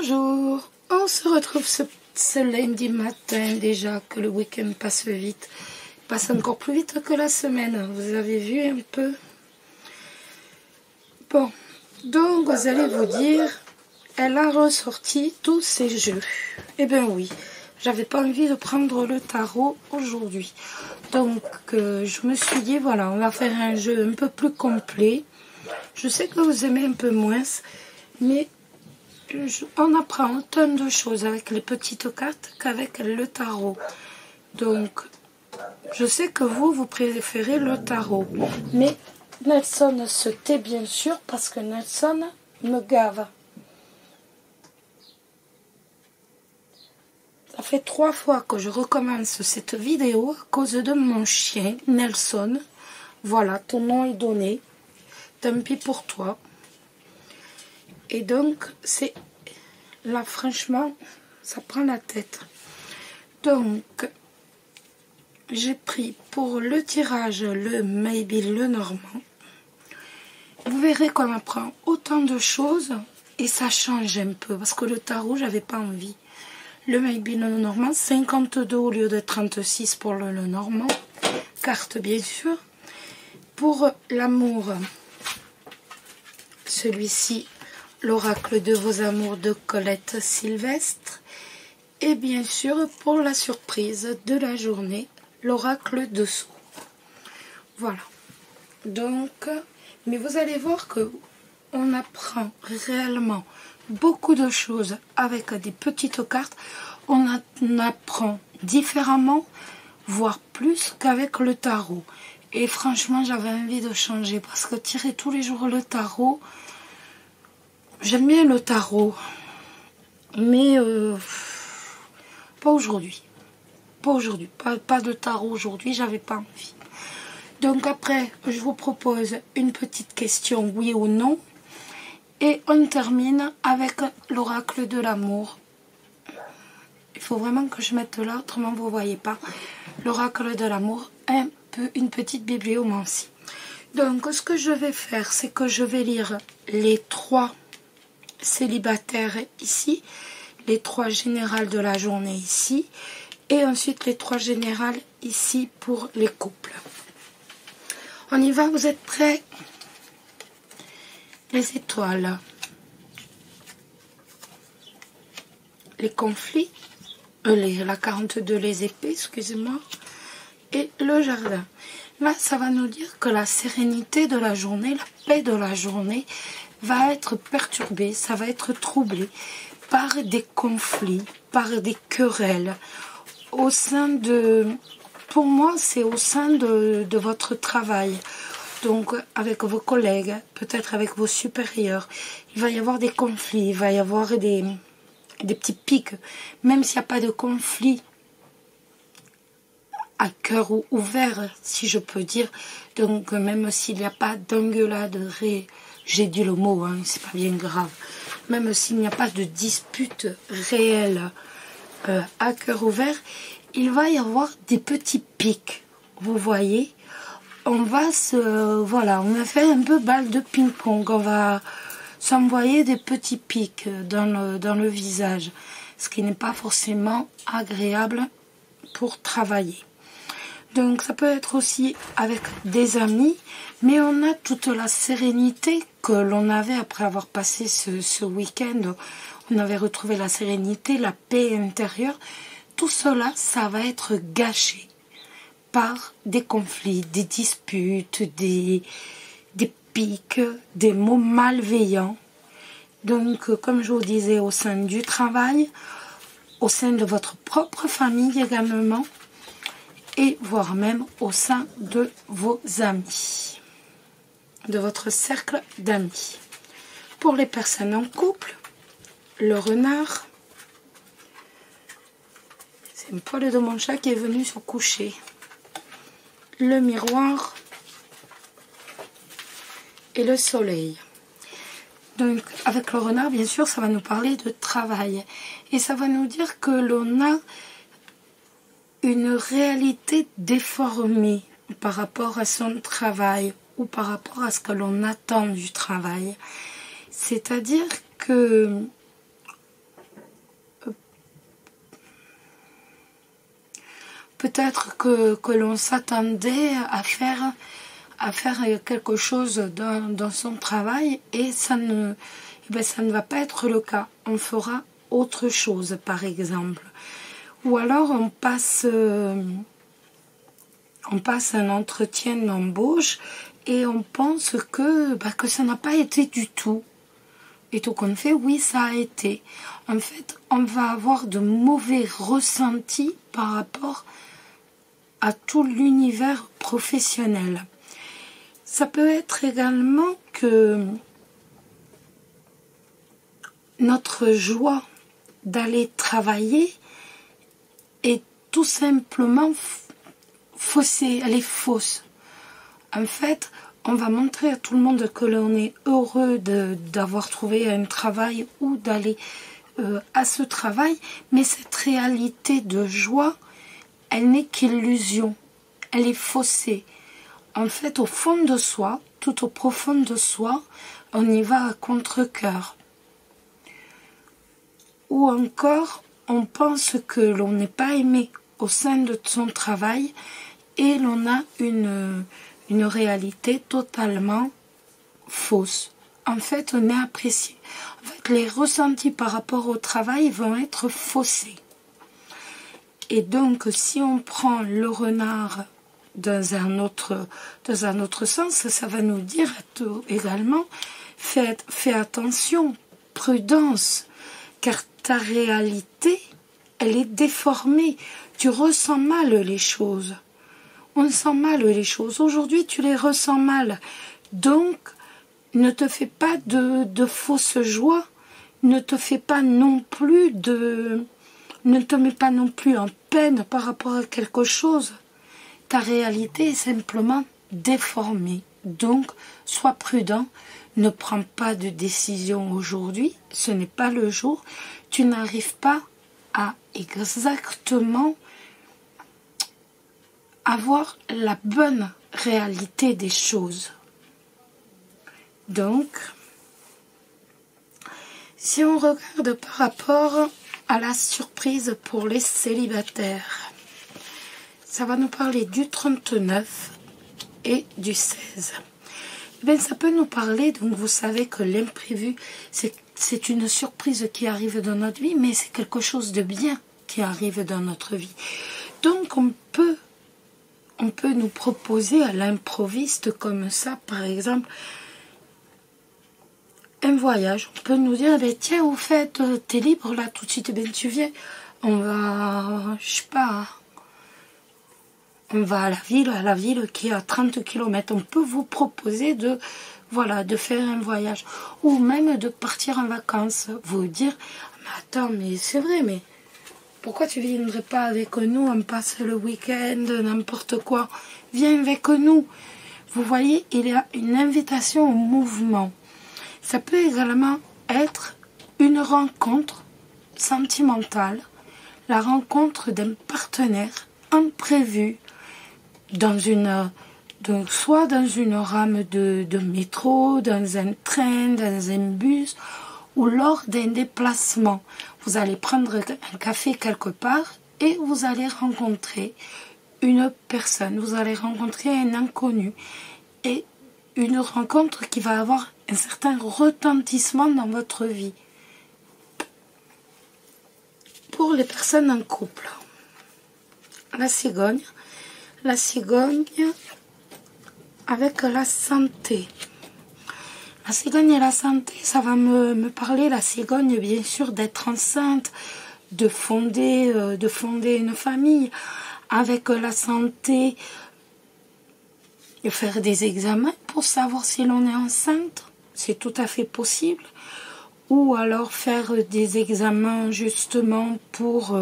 Bonjour, on se retrouve ce lundi matin déjà, que le week-end passe vite. Il passe encore plus vite que la semaine, vous avez vu un peu. Bon, donc vous allez vous dire, elle a ressorti tous ses jeux. Eh bien oui, j'avais pas envie de prendre le tarot aujourd'hui. Donc je me suis dit, voilà, on va faire un jeu un peu plus complet. Je sais que vous aimez un peu moins, mais on apprend autant de choses avec les petites cartes qu'avec le tarot. Donc, je sais que vous préférez le tarot. Mais Nelson se tait bien sûr parce que Nelson me gave. Ça fait 3 fois que je recommence cette vidéo à cause de mon chien, Nelson. Voilà, ton nom est donné. Tant pis pour toi. Et donc, c'est... Là, franchement, ça prend la tête. Donc, j'ai pris pour le tirage le Maybe le Normand. Vous verrez qu'on apprend autant de choses et ça change un peu. Parce que le tarot, j'avais pas envie. Le Maybe le Normand, 52 au lieu de 36 pour le Normand. Carte, bien sûr. Pour l'amour, celui-ci, l'oracle de vos amours de Colette Sylvestre. Et bien sûr, pour la surprise de la journée, l'oracle de Sceaux. Voilà. Donc, mais vous allez voir que on apprend réellement beaucoup de choses avec des petites cartes. On apprend différemment, voire plus qu'avec le tarot. Et franchement, j'avais envie de changer parce que tirer tous les jours le tarot, j'aime bien le tarot, mais pas aujourd'hui. Pas aujourd'hui. Pas de tarot aujourd'hui, j'avais pas envie. Donc après, je vous propose une petite question, oui ou non. Et on termine avec l'oracle de l'amour. Il faut vraiment que je mette là, autrement vous ne voyez pas. L'oracle de l'amour, une petite bibliomancie. Donc ce que je vais faire, c'est que je vais lire les 3 célibataires ici, les 3 générales de la journée ici, et ensuite les 3 générales ici pour les couples. On y va, vous êtes prêts? Les étoiles, les conflits, la 42, les épées, excusez-moi, et le jardin. Là, ça va nous dire que la sérénité de la journée, la paix de la journée va être perturbée, ça va être troublé par des conflits, par des querelles, au sein de... Pour moi, c'est au sein de votre travail. Donc, avec vos collègues, peut-être avec vos supérieurs, il va y avoir des conflits, il va y avoir des petits pics. Même s'il n'y a pas de conflit à cœur ouvert, si je peux dire. Donc, même s'il n'y a pas d'engueulade, j'ai dit le mot, hein, c'est pas bien grave. Même s'il n'y a pas de dispute réelle à cœur ouvert, il va y avoir des petits pics. Vous voyez, on va on va faire un peu balle de ping-pong. On va s'envoyer des petits pics dans le visage, ce qui n'est pas forcément agréable pour travailler. Donc ça peut être aussi avec des amis, mais on a toute la sérénité que l'on avait après avoir passé ce week-end. On avait retrouvé la sérénité, la paix intérieure. Tout cela, ça va être gâché par des conflits, des disputes, des pics, des mots malveillants. Donc, comme je vous disais, au sein du travail, au sein de votre propre famille également, et voire même au sein de vos amis, de votre cercle d'amis. Pour les personnes en couple, le renard, c'est une poêle de mon chat qui est venu se coucher. Le miroir et le soleil. Donc, avec le renard, bien sûr, ça va nous parler de travail. Et ça va nous dire que l'on a une réalité déformée par rapport à son travail ou par rapport à ce que l'on attend du travail. C'est-à-dire que peut-être que l'on s'attendait à faire quelque chose dans son travail et ça ne va pas être le cas. On fera autre chose, par exemple. Ou alors on passe un entretien d'embauche et on pense que ça n'a pas été du tout. Et tout qu'on fait, oui, ça a été. En fait, on va avoir de mauvais ressentis par rapport à tout l'univers professionnel. Ça peut être également que notre joie d'aller travailler est tout simplement faussée, elle est fausse. En fait, on va montrer à tout le monde que l'on est heureux d'avoir trouvé un travail ou d'aller à ce travail, mais cette réalité de joie, elle n'est qu'illusion, elle est faussée. En fait, au fond de soi, tout au profond de soi, on y va à contre-cœur. Ou encore, on pense que l'on n'est pas aimé au sein de son travail et l'on a une réalité totalement fausse. En fait, on est apprécié. En fait, les ressentis par rapport au travail vont être faussés. Et donc, si on prend le renard dans un autre sens, ça va nous dire également, fais attention, prudence, car ta réalité, elle est déformée. Tu ressens mal les choses. On sent mal les choses. Aujourd'hui, tu les ressens mal. Donc, ne te fais pas de fausse joie. Ne te mets pas non plus en peine par rapport à quelque chose. Ta réalité est simplement déformée. Donc, sois prudent. Ne prends pas de décision aujourd'hui. Ce n'est pas le jour. Tu n'arrives pas à exactement avoir la bonne réalité des choses. Donc, si on regarde par rapport à la surprise pour les célibataires, ça va nous parler du 39 et du 16. Ça peut nous parler, donc vous savez que l'imprévu, c'est une surprise qui arrive dans notre vie, mais c'est quelque chose de bien qui arrive dans notre vie. Donc on peut nous proposer à l'improviste comme ça, par exemple, un voyage. On peut nous dire, tiens, au fait, t'es libre là tout de suite, tu viens, on va, je sais pas, on va à la ville qui est à 30 km. On peut vous proposer de faire un voyage. Ou même de partir en vacances. Vous dire, mais attends, mais c'est vrai, mais pourquoi tu ne viendrais pas avec nous? On passe le week-end, n'importe quoi. Viens avec nous. Vous voyez, il y a une invitation au mouvement. Ça peut également être une rencontre sentimentale. La rencontre d'un partenaire imprévu. Soit dans une rame de métro, dans un train, dans un bus, ou lors d'un déplacement. Vous allez prendre un café quelque part et vous allez rencontrer une personne, vous allez rencontrer un inconnu. Et une rencontre qui va avoir un certain retentissement dans votre vie. Pour les personnes en couple, la cigogne avec la santé. La cigogne et la santé, ça va me parler, la cigogne, bien sûr, d'être enceinte, de fonder une famille. Avec la santé, de faire des examens pour savoir si l'on est enceinte, c'est tout à fait possible. Ou alors faire des examens justement pour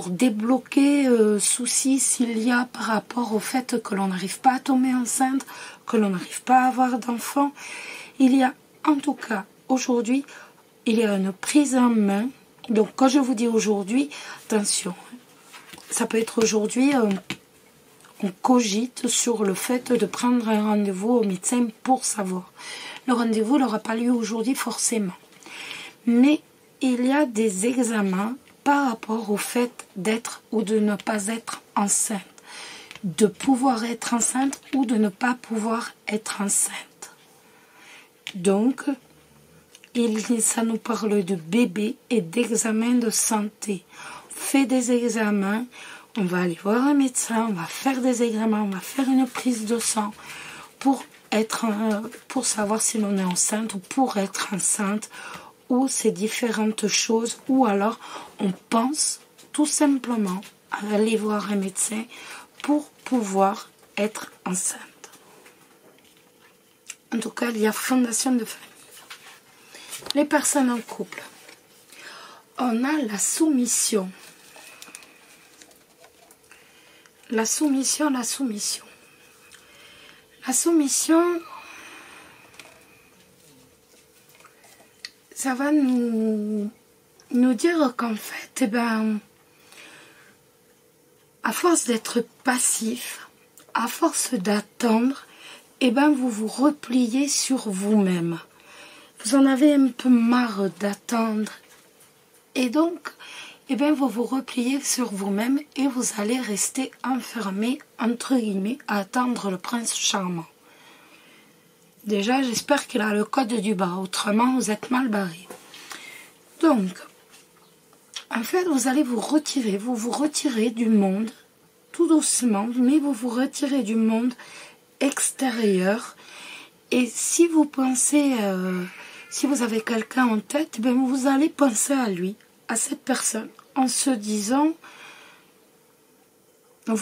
débloquer soucis s'il y a par rapport au fait que l'on n'arrive pas à tomber enceinte, que l'on n'arrive pas à avoir d'enfants. Il y a, en tout cas, aujourd'hui, il y a une prise en main. Donc, quand je vous dis aujourd'hui, attention, ça peut être aujourd'hui, on cogite sur le fait de prendre un rendez-vous au médecin pour savoir. Le rendez-vous n'aura pas lieu aujourd'hui forcément. Mais il y a des examens par rapport au fait d'être ou de ne pas être enceinte, de pouvoir être enceinte ou de ne pas pouvoir être enceinte. Donc, ça nous parle de bébé et d'examen de santé. On fait des examens, on va aller voir un médecin, on va faire des examens, on va faire une prise de sang pour savoir si l'on est enceinte ou pour être enceinte, ou ces différentes choses, ou alors on pense tout simplement à aller voir un médecin pour pouvoir être enceinte. En tout cas, il y a fondation de famille. Les personnes en couple. On a la soumission. La soumission. La soumission, ça va nous dire qu'en fait, à force d'être passif, à force d'attendre, vous vous repliez sur vous-même. Vous en avez un peu marre d'attendre. Et donc, vous vous repliez sur vous-même et vous allez rester enfermé, entre guillemets, à attendre le prince charmant. Déjà, j'espère qu'il a le code du bas, autrement vous êtes mal barré. Donc, en fait, vous allez vous retirez du monde, tout doucement, mais vous vous retirez du monde extérieur. Et si vous pensez, si vous avez quelqu'un en tête, vous allez penser à lui, à cette personne, en vous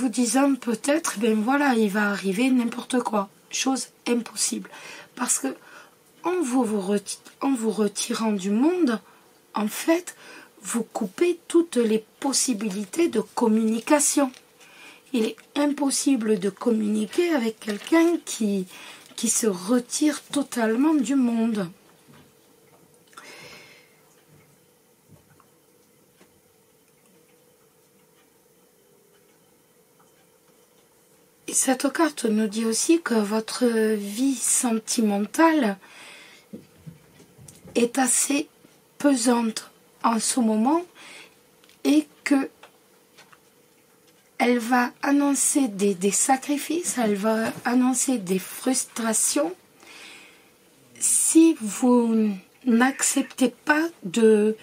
disant peut-être, voilà, il va arriver n'importe quoi, chose impossible. Parce que en vous retirant du monde, en fait, vous coupez toutes les possibilités de communication. Il est impossible de communiquer avec quelqu'un qui se retire totalement du monde. Et cette carte nous dit aussi que votre vie sentimentale est assez pesante en ce moment et que elle va annoncer des sacrifices, elle va annoncer des frustrations si vous n'acceptez pas de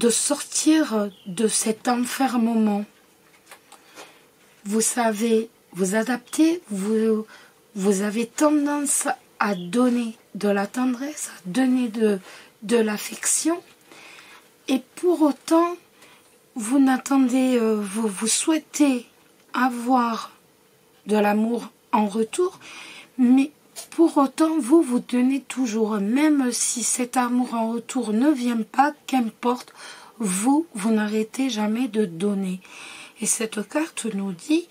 sortir de cet enfermement. Vous savez vous adapter, vous avez tendance à donner de la tendresse, à donner de l'affection, et pour autant, vous n'attendez, vous souhaitez avoir de l'amour en retour, mais pour autant, vous donnez toujours, même si cet amour en retour ne vient pas, qu'importe, vous n'arrêtez jamais de donner. Et cette carte nous dit,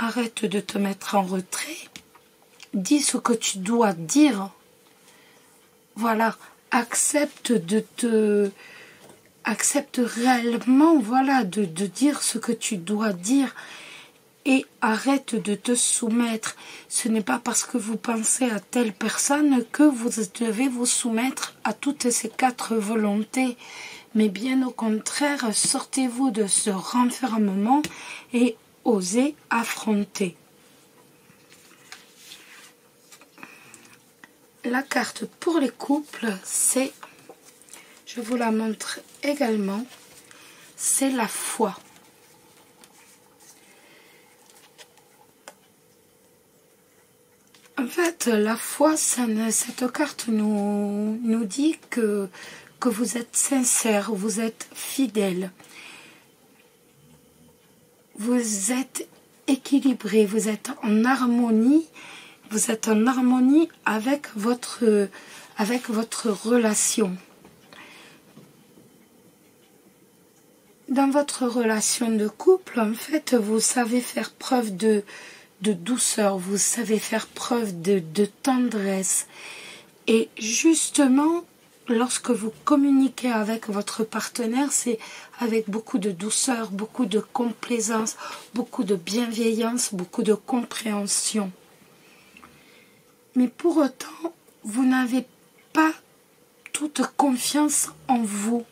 arrête de te mettre en retrait, dis ce que tu dois dire, voilà, accepte réellement, voilà, de dire ce que tu dois dire et arrête de te soumettre. Ce n'est pas parce que vous pensez à telle personne que vous devez vous soumettre à toutes ces 4 volontés, mais bien au contraire, sortez-vous de ce renfermement et osez affronter. La carte pour les couples, c'est, je vous la montre également, c'est la foi. En fait, la foi, cette carte nous dit que vous êtes sincère, vous êtes fidèle, vous êtes équilibré, vous êtes en harmonie, avec votre relation. Dans votre relation de couple, en fait, vous savez faire preuve de douceur, vous savez faire preuve de tendresse. Et justement, lorsque vous communiquez avec votre partenaire, c'est avec beaucoup de douceur, beaucoup de complaisance, beaucoup de bienveillance, beaucoup de compréhension. Mais pour autant, vous n'avez pas toute confiance en vous.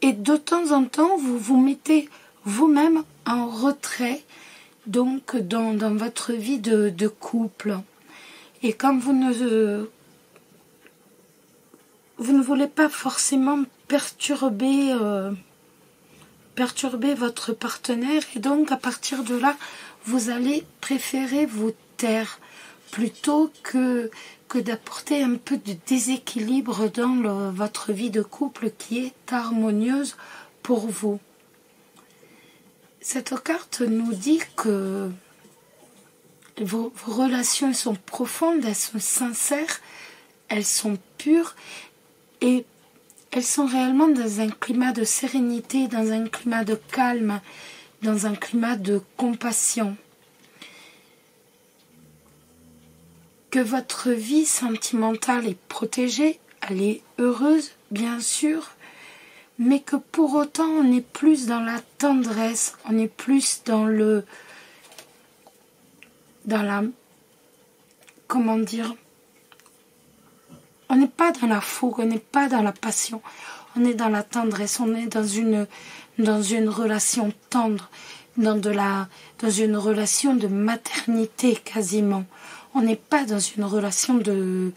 Et Et de temps en temps, vous vous mettez vous-même en retrait, donc dans votre vie de couple. Et quand vous ne voulez pas forcément perturber votre partenaire, et donc à partir de là, vous allez préférer vous taire plutôt que d'apporter un peu de déséquilibre dans votre vie de couple qui est harmonieuse pour vous. Cette carte nous dit que vos relations sont profondes, elles sont sincères, elles sont pures et elles sont réellement dans un climat de sérénité, dans un climat de calme, dans un climat de compassion. Que votre vie sentimentale est protégée, elle est heureuse, bien sûr, mais que pour autant on est plus dans la tendresse, on est plus dans la, comment dire, on n'est pas dans la fougue, on n'est pas dans la passion, on est dans la tendresse, on est dans une relation tendre, dans une relation de maternité quasiment. On n'est pas dans une relation de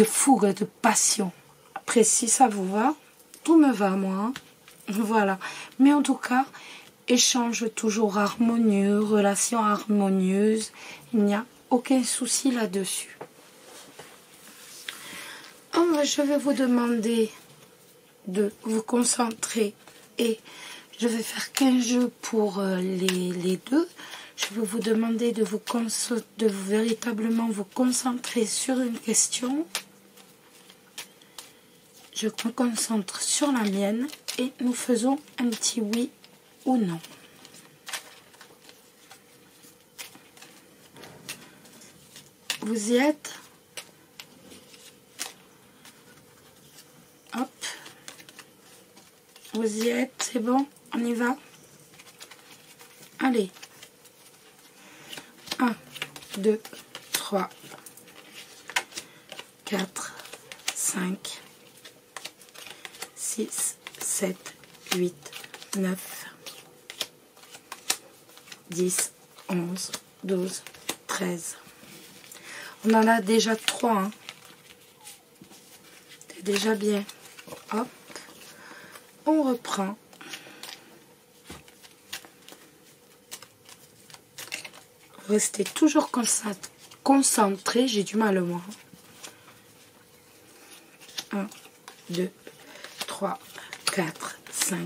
fougue, de passion. Après, si ça vous va, tout me va, moi. Hein. Voilà. Mais en tout cas, échange toujours harmonieux, relation harmonieuse. Il n'y a aucun souci là-dessus. Je vais vous demander de vous concentrer et je vais faire 15 jeux pour les deux. Je vais vous demander de véritablement vous concentrer sur une question. Je me concentre sur la mienne et nous faisons un petit oui ou non. Vous y êtes? Hop. Vous y êtes? C'est bon? On y va? Allez. 1, 2, 3, 4, 5, 6, 7, 8, 9, 10, 11, 12, 13. On en a déjà 3. Hein. C'est déjà bien. Hop. On reprend. Restez toujours concentré. J'ai du mal moi. 1, 2, 3, 4, 5,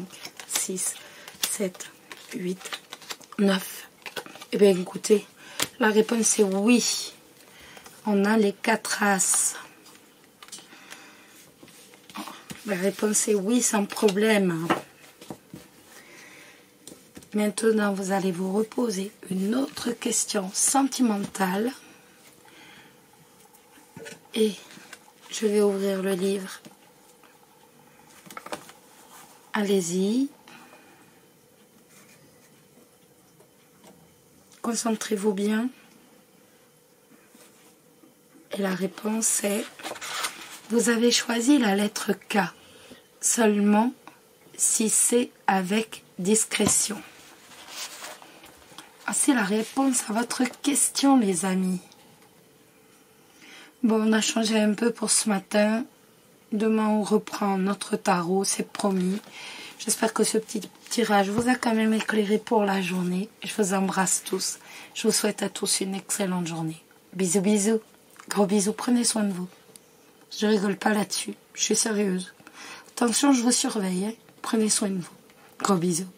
6, 7, 8, 9. Eh bien, écoutez, la réponse est oui. On a les 4 as. La réponse est oui, sans problème. Maintenant, vous allez vous reposer une autre question sentimentale. Et je vais ouvrir le livre. Allez-y. Concentrez-vous bien. Et la réponse est, vous avez choisi la lettre K, seulement si c'est avec discrétion. Ah, c'est la réponse à votre question, les amis. Bon, on a changé un peu pour ce matin. Demain, on reprend notre tarot, c'est promis. J'espère que ce petit tirage vous a quand même éclairé pour la journée. Je vous embrasse tous. Je vous souhaite à tous une excellente journée. Bisous, bisous. Gros bisous, prenez soin de vous. Je rigole pas là-dessus, je suis sérieuse. Attention, je vous surveille, hein. Prenez soin de vous. Gros bisous.